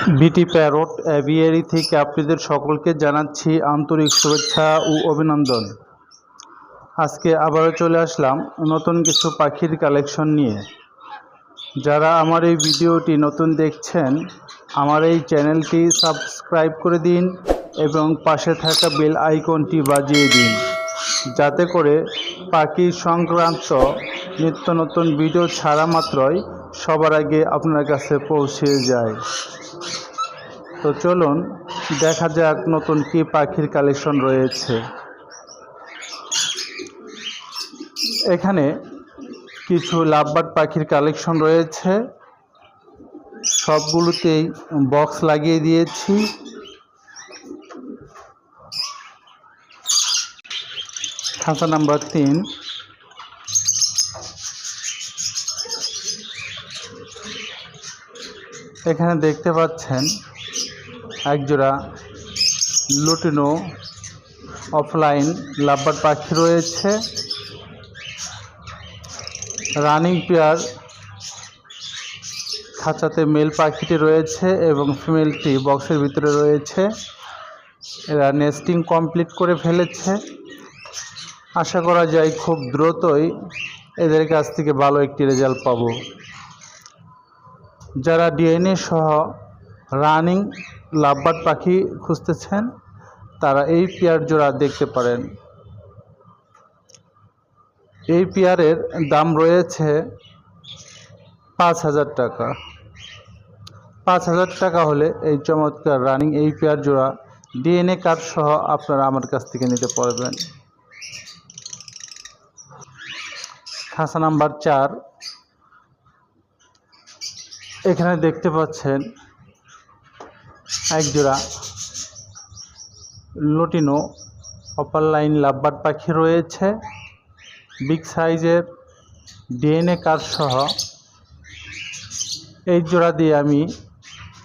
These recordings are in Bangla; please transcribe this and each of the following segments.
বিটি প্যারট অ্যাভিয়ারি থেকে আপনাদের সকলকে জানাচ্ছি আন্তরিক শুভেচ্ছা ও অভিনন্দন। আজকে আবারও চলে আসলাম নতুন কিছু পাখির কালেকশন নিয়ে। যারা আমার এই ভিডিওটি নতুন দেখছেন, আমার এই চ্যানেলটি সাবস্ক্রাইব করে দিন এবং পাশে থাকা বেল আইকনটি বাজিয়ে দিন, যাতে করে পাখি সংক্রান্ত নিত্য নতুন ভিডিও ছাড়া মাত্রই সবার আগে আপনার কাছে পৌঁছে যায়। তো চলুন দেখা যাক নতুন কি পাখির কালেকশন রয়েছে। এখানে কিছু লাভবার্ড পাখির কালেকশন রয়েছে, সবগুলোতেই বক্স লাগিয়ে দিয়েছি। খাঁচা নাম্বার 3। এখানে দেখতে পাচ্ছেন একজোড়া লুটিনো অফলাইন লাভবার্ড পাখি রয়েছে। রানিং পেয়ার খাঁচাতে মেল পাখিটি রয়েছে এবং ফিমেলটি বক্সের ভিতরে রয়েছে। এরা নেস্টিং কমপ্লিট করে ফেলেছে। আশা করা যায় খুব দ্রুতই এদের কাছ থেকে ভালো একটি রেজাল্ট পাবো। যারা ডিএনএ সহ রানিং লাভবার্ড পাখি খুঁজতেছেন, তারা এই পেয়ার জোড়া দেখতে পারেন। এই পেয়ারের দাম রয়েছে 5,000 টাকা। 5,000 টাকা হলে এই চমৎকার রানিং এই পেয়ার জোড়া ডিএনএ কার্ড সহ আপনারা আমার কাছ থেকে নিতে পারবেন। খাঁচা নাম্বার 4। এখানে দেখতে পাচ্ছেন একজোড়া লুটিনো অপার লাইন লাভবার্ড পাখি রয়েছে, বিগ সাইজের ডিএনএ কার্ড সহ। এই জোড়া দিয়ে আমি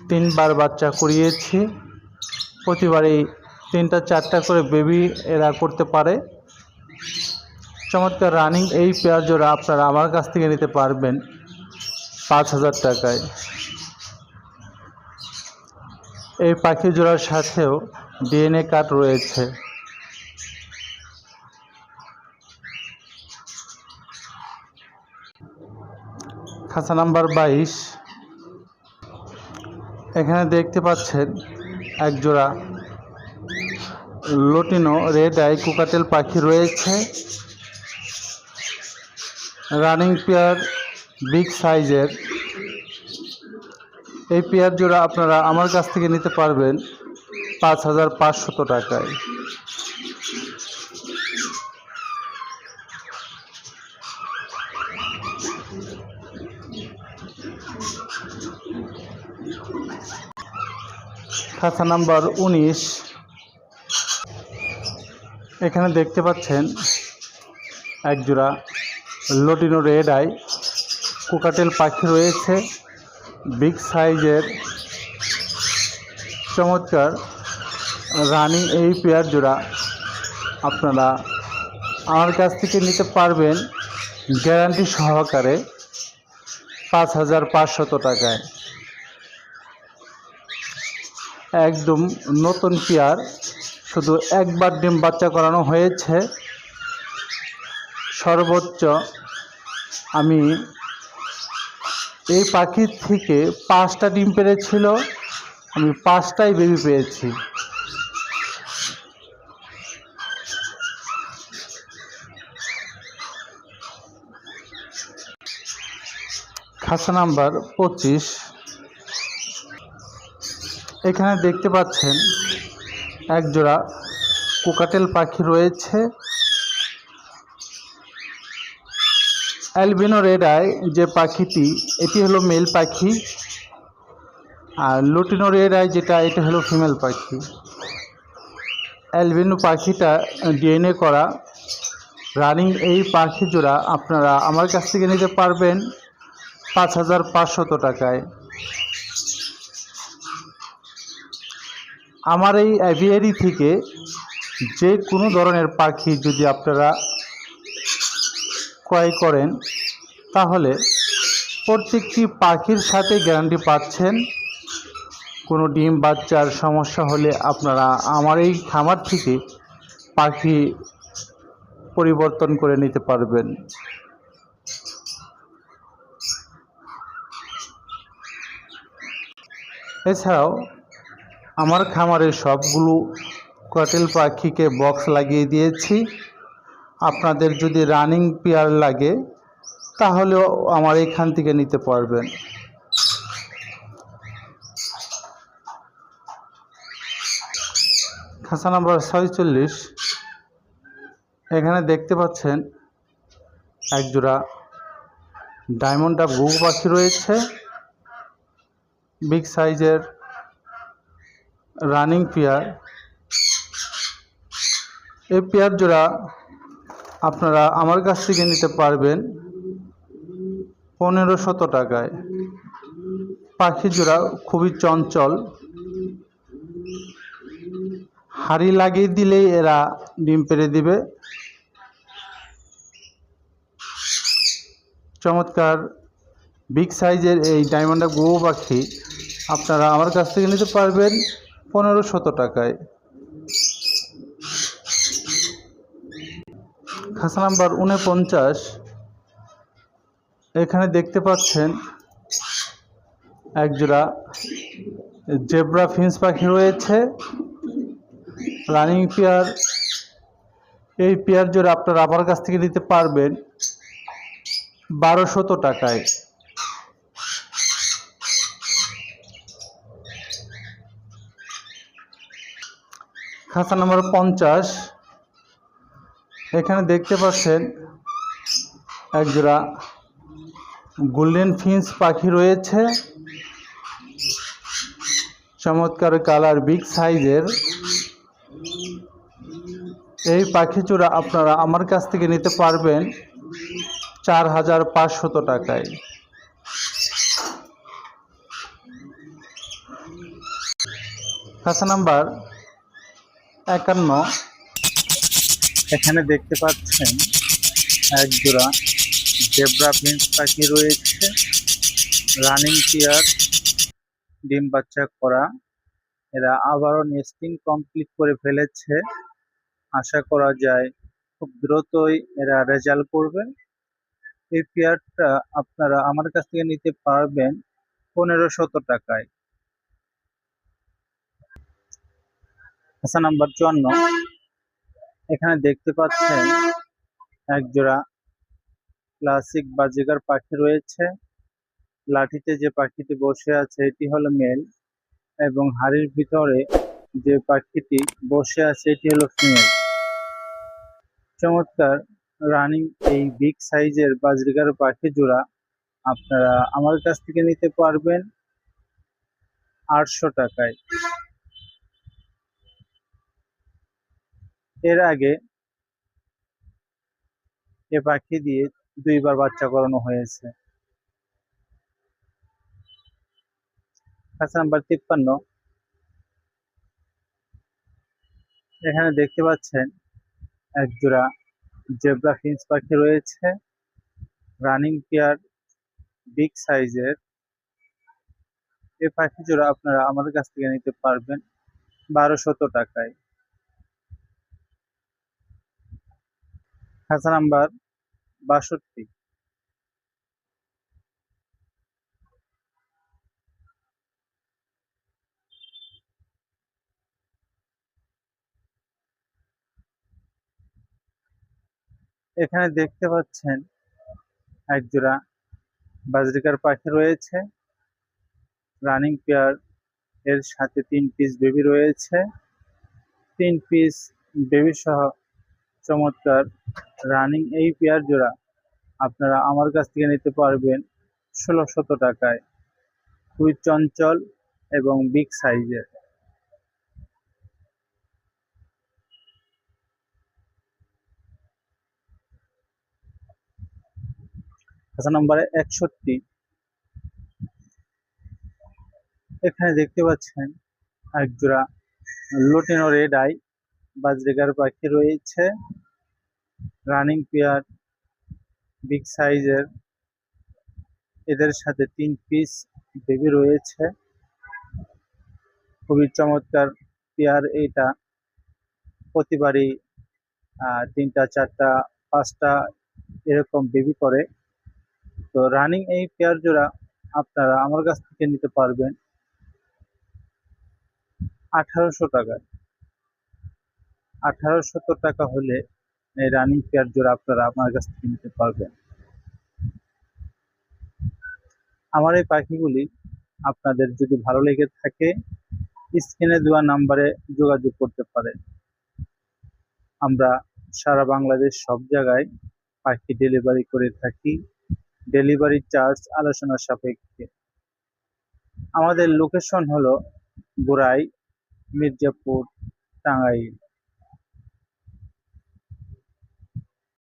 3বার বাচ্চা করিয়েছি। প্রতিবারই 3টা-4টা করে বেবি এরা করতে পারে। চমৎকার রানিং এই পেয়ার জোড়া আপনারা আমার কাছ থেকে নিতে পারবেন 5,000 টাকায়। এই পাখি জোড়ার সাথেও ডিএনএ কার্ড রয়েছে। খাঁচা নাম্বার 22। এখানে দেখতে পাচ্ছেন একজোড়া লুটিনো রেড আই কোকাটেল পাখি রয়েছে। রানিং পেয়ার বিগ সাইজের। এই পেয়ার জোড়া আপনারা আমার কাছ থেকে নিতে পারবেন 5,500 টাকায়। খাঁচা নাম্বার 19। এখানে দেখতে পাচ্ছেন একজোড়া লুটিনো রেড আই কোকাটেল পাখি রয়েছে, বিগ সাইজের। চমৎকার রানিং এই পেয়ার জোড়া আপনারা আমার কাছ থেকে নিতে পারবেন গ্যারান্টি সহকারে 5,500 টাকায়। একদম নতুন পেয়ার, শুধু একবার ডিম বাচ্চা করানো হয়েছে। সর্বোচ্চ আমি এই পাখির থেকে 5টা ডিম পেড়েছিল, আমি 5টাই বেবি পেয়েছি। খাঁচা নাম্বার 25। এখানে দেখতে পাচ্ছেন একজোড়া কোকাটেল পাখি রয়েছে। অ্যালবিনো রেড আই যে পাখিটি, এটি হলো মেল পাখি, আর লুটিনো রেড আই যেটা, এটা হলো ফিমেল পাখি। অ্যালবিনো পাখিটা ডিএনএ করা রানিং এই পাখি জোড়া আপনারা আমার কাছ থেকে নিতে পারবেন 5,500 টাকায়। আমার এই অ্যাভিয়ারি থেকে যে কোনো ধরনের পাখি যদি আপনারা ক্রয় করেন, তাহলে প্রত্যেকটি পাখির সাথে গ্যারান্টি পাচ্ছেন কোনো ডিম বাচ্চার সমস্যা হলে আপনারা আমার এই খামার থেকে পাখি পরিবর্তন করে নিতে পারবেন। এছাড়াও আমার খামারে সবগুলো কটেল পাখিকে বক্স লাগিয়ে দিয়েছি। আপনাদের যদি রানিং পেয়ার লাগে তাহলেও আমার এখান থেকে নিতে পারবেন। খাঁচা নাম্বার 46, এখানে দেখতে পাচ্ছেন একজোড়া ডায়মন্ড ডাব ঘুঘু পাখি রয়েছে, বিগ সাইজের রানিং পেয়ার। এই পেয়ার জোড়া আপনারা আমার কাছ থেকে নিতে পারবেন 1500 টাকায়। পাখি জোড়া খুবই চঞ্চল, হাড়ি লাগিয়ে দিলেই এরা ডিম পেড়ে দিবে। চমৎকার বিগ সাইজের এই ডায়মন্ড ডাব ঘুঘু পাখি আপনারা আমার কাছ থেকে নিতে পারবেন 1500 টাকায়। খাঁচা নাম্বার 49, এখানে দেখতে পাচ্ছেন একজোড়া জেব্রা ফিন্স পাখি রয়েছে, রানিং পেয়ার। এই পেয়ার জোড়া আপনারা আমার কাছ থেকে নিতে পারবেন 1200 টাকায়। খাঁচা নাম্বার 50, এখানে দেখতে পাচ্ছেন একজোড়া গোল্ডেন ফিন্স পাখি রয়েছে, চমৎকার কালার, বিগ সাইজের। এই পাখি জোড়া আপনারা আমার কাছ থেকে নিতে পারবেন 4500 টাকায়। খাঁচা নাম্বার 51, এখানে দেখতে পাচ্ছেন একজোড়া জেব্রা প্রিন্স পাখি রয়েছে, রানিং পেয়ার, ডিম বাচ্চা করা। এরা আবারও নেস্টিং কমপ্লিট করে ফেলেছে। আশা করা যায় খুব দ্রুতই এরা রেজাল্ট করবে। এই পেয়ারটা আপনারা আমার কাছ থেকে নিতে পারবেন 1500 টাকায়। খাঁচা নাম্বার 54, এখানে দেখতে পাচ্ছেন একজোড়া ক্লাসিক বাজিগার পাখি রয়েছে। লাঠিতে যে পাখিটি বসে আছে এটি হলো মেল, এবং হাড়ির ভিতরে যে পাখিটি বসে আছে এটি হলো ফিমেল। চমৎকার রানিং এই বিগ সাইজের বাজরিগার পাখি জোড়া আপনারা আমার কাছ থেকে নিতে পারবেন 800 টাকায়। এর আগে এ পাখি দিয়ে 2বার বাচ্চা করানো হয়েছে। খাঁচা নাম্বার 53, এখানে দেখতে পাচ্ছেন একজোড়া জেব্রা ফিন্স পাখি রয়েছে, রানিং পেয়ার, বিগ সাইজের। এই পাখি জোড়া আপনারা আমার কাছ থেকে নিতে পারবেন 1200 টাকায়। খাঁচা নাম্বার 62, এখানে দেখতে পাচ্ছেন একজোড়া বাজরিকার পাখি রয়েছে, রানিং পেয়ার, এর সাথে 3 পিস বেবি রয়েছে। 3 পিস বেবি সহ চমৎকার রানিং এই পেয়ার জোড়া আপনারা আমার কাছ থেকে নিতে পারবেন 1600 টাকায়। খুবই চঞ্চল এবং বিগ সাইজের। খাঁচা নাম্বার 61, এখানে দেখতে পাচ্ছেন একজোড়া লুটিনো রেড আই বাজরিগার পাখি রয়েছে, রানিং পেয়ার, বিগ সাইজের। এদের সাথে 3 পিস বেবি রয়েছে। খুবই চমৎকার পেয়ার এইটা। প্রতিবারই 3টা 4টা 5টা এরকম বেবি করে। তো রানিং এই পেয়ার জোড়া আপনারা আমার কাছ থেকে নিতে পারবেন 1800 টাকায়। 1800 টাকা হলে এই রানিং পেয়ার জোড়া আপনারা আমার কাছ থেকে নিতে পারবেন। আমার এই পাখিগুলি আপনাদের যদি ভালো লেগে থাকে স্ক্রিনে দেওয়া নাম্বারে যোগাযোগ করতে পারেন। আমরা সারা বাংলাদেশ সব জায়গায় পাখি ডেলিভারি করে থাকি। ডেলিভারি চার্জ আলোচনা সাপেক্ষে। আমাদের লোকেশন হলো গোরাই, মির্জাপুর, টাঙ্গাইল।